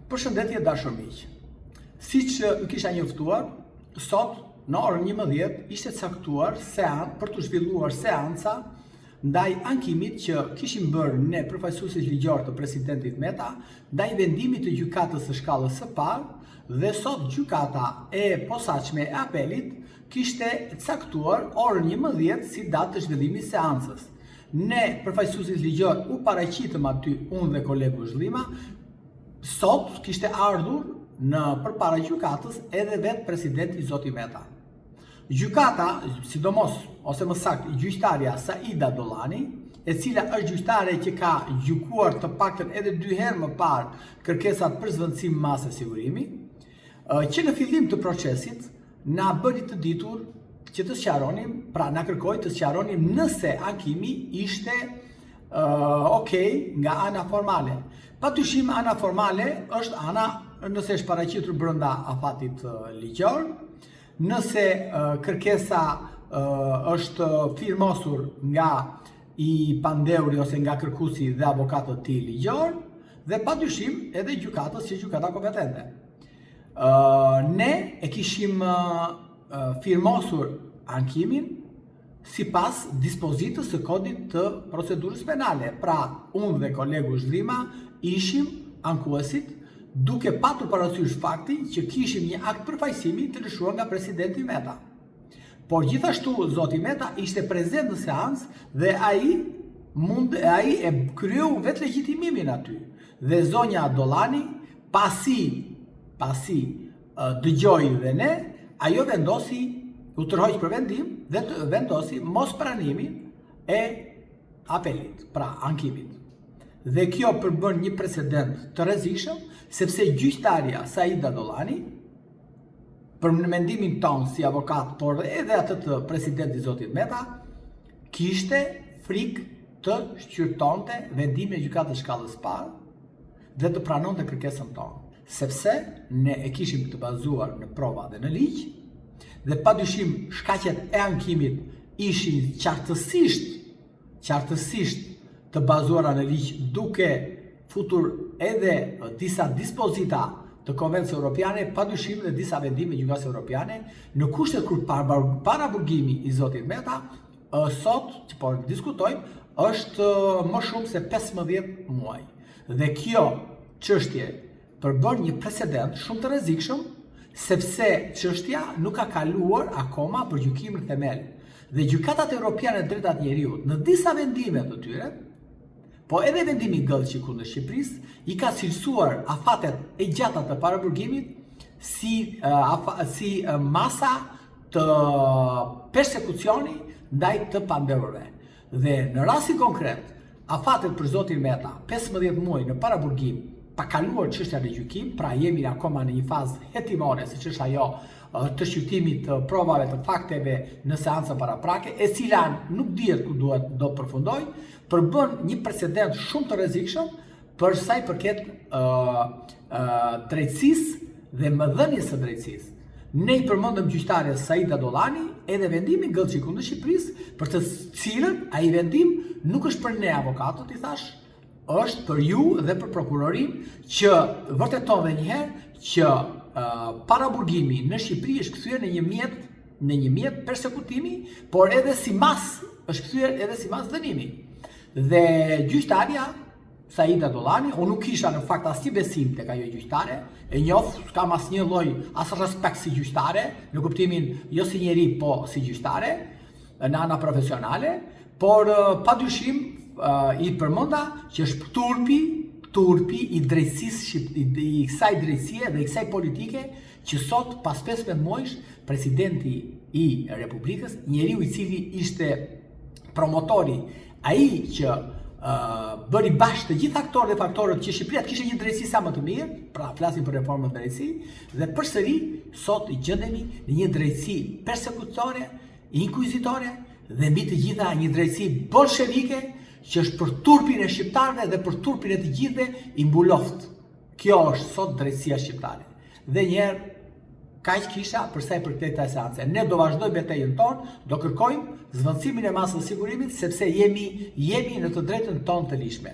Përshëndetje dashur miq. Siç ju kisha njoftuar, sot në orën 11 ishte caktuar për të zhvilluar seanca ndaj ankimit që kishim bërë ne përfaqësuesit ligjor të presidentit Meta ndaj vendimit të gjykatës së shkallës së parë dhe sot gjykata e posaçme e apelit kishte caktuar orën 11 si datë të zhvillimit seancës. Ne përfaqësuesit ligjor u paraqitëm aty unë dhe kolegu Zhlima. Sot kishte ardhur në përpara gjykatës edhe vetë presidenti zoti Meta. Gjykata, sidomos ose më saktë gjyqtarja Saida Dollani, e cila është gjyqtare që ka gjykuar të paktën edhe 2 herë më parë kërkesat për zvendësim mase sigurimi, që në fillim të procesit na bëri të ditur që të sqaronim, pra na kërkoi të sqaronim nëse ankimi ishte nga ana formale. Patyshim ana formale është ana nëse është paraqitur brenda afatit ligjor, nëse kërkesa është firmosur nga i pandeuri ose nga kërkuesi dhe avokatët e tij ligjor, dhe patyshim edhe gjykatës që gjykata kompetente. Ne e kishim firmosur ankimin sipas dispozitës së kodit të procedurës penale. Pra, unë dhe kolegu Zhlima ishim ankuesit duke patur parasysh faktin që kishim një akt përfaqësimi të lëshuar nga presidenti Meta. Por gjithashtu zoti Meta ishte prezent në seancë dhe ai e kryeu vetë legjitimimin aty. Dhe zonja Dollani pasi dëgjoi dhe ne, ajo vendosi u tërhoq për vendim dhe të vendosi mos pranimin e apelit, pra ankimit. Dhe kjo përbën një precedent të rrezikshëm, sepse gjyqtarja Saida Dollani, për në mendimin tonë si avokat, por edhe atë të presidentit zotit Meta, kishte frikë të shqyrtonte vendimin e gjykatës shkallës parë dhe të pranonte kërkesën tonë, sepse ne e kishim të bazuar në prova dhe në ligj, dhe padyshim shkaqet e ankimit ishin qartësisht të bazuara në ligj, duke futur edhe disa dispozita të Konvencijës Europiane, padyshim dhe disa vendime gjykatës europiane, në kushtet kur paraburgimi i zotit Meta, sot që po diskutojmë, është më shumë se 15 muaj. Dhe kjo çështje përbën një precedent shumë të rrezikshëm, sepse çështja nuk ka kaluar akoma për gjykimin themel. Dhe gjykatat europiane të drejtat njeriut në disa vendime të tyre, po edhe vendimi Gëllçi kundër Shqipërisë, i ka cilësuar afatet e gjata të paraburgimit si masa të persekucioni ndaj të pandeurve. Dhe në rastin konkret, afatet për zotin Meta, 15 muaj në paraburgim, pa kaluar çështja në gjykim, pra jemi akoma në një fazë hetimore, siç është ajo të shqyrtimit të provave të fakteve në seancën paraprake, e cila nuk dihet ku do përfundoj, përbën një precedent shumë të rrezikshëm për sa i përket drejtësisë dhe mëdhënies së drejtësisë. Ne i përmendëm gjyqtarës Saida Dollani edhe vendimin Gëllçi kundër Shqipërisë, për të cilën ai vendim nuk është për ne avokatët, i thash, është për ju dhe për prokurorin, që vërteton dhe njëherë që paraburgimi në Shqipëri është kthyer në një mjet persekutimi, por edhe si mas është kthyer edhe si mas dënimi. Dhe gjyqtarja Saida Dollani, unë nuk kisha në fakt asnjë besim tek ajo gjyqtare, e njoh, s'kam asnjë lloj as respekt si gjyqtare, në kuptimin jo si njeri, po si gjyqtare, në ana profesionale, por padyshim i përmenda që është turpi i drejtësisë, i kësaj drejtësie dhe i kësaj politike, që sot pas 15 muajsh presidenti i Republikës, njeriu i cili ishte promotori, ai që bëri bashkë të gjithë aktorët dhe faktorët që Shqipëria të kishte një drejtësi sa më të mirë, pra flasim për reformën e drejtësisë, dhe përsëri sot gjendemi në një drejtësi persekutore, inkuizitore, dhe mbi të gjitha një drejtësi bolshevike, që është për turpin e shqiptarëve dhe për turpin e të gjithëve i mbuloft. Kjo është sot drejtësia shqiptare. Dhe njerë, kaq kisha për sa i përket këtij seance. Ne do vazhdojmë betejën tonë, do kërkojmë zvendësimin e masës së sigurimit, sepse jemi në të drejtën tonë të lishme.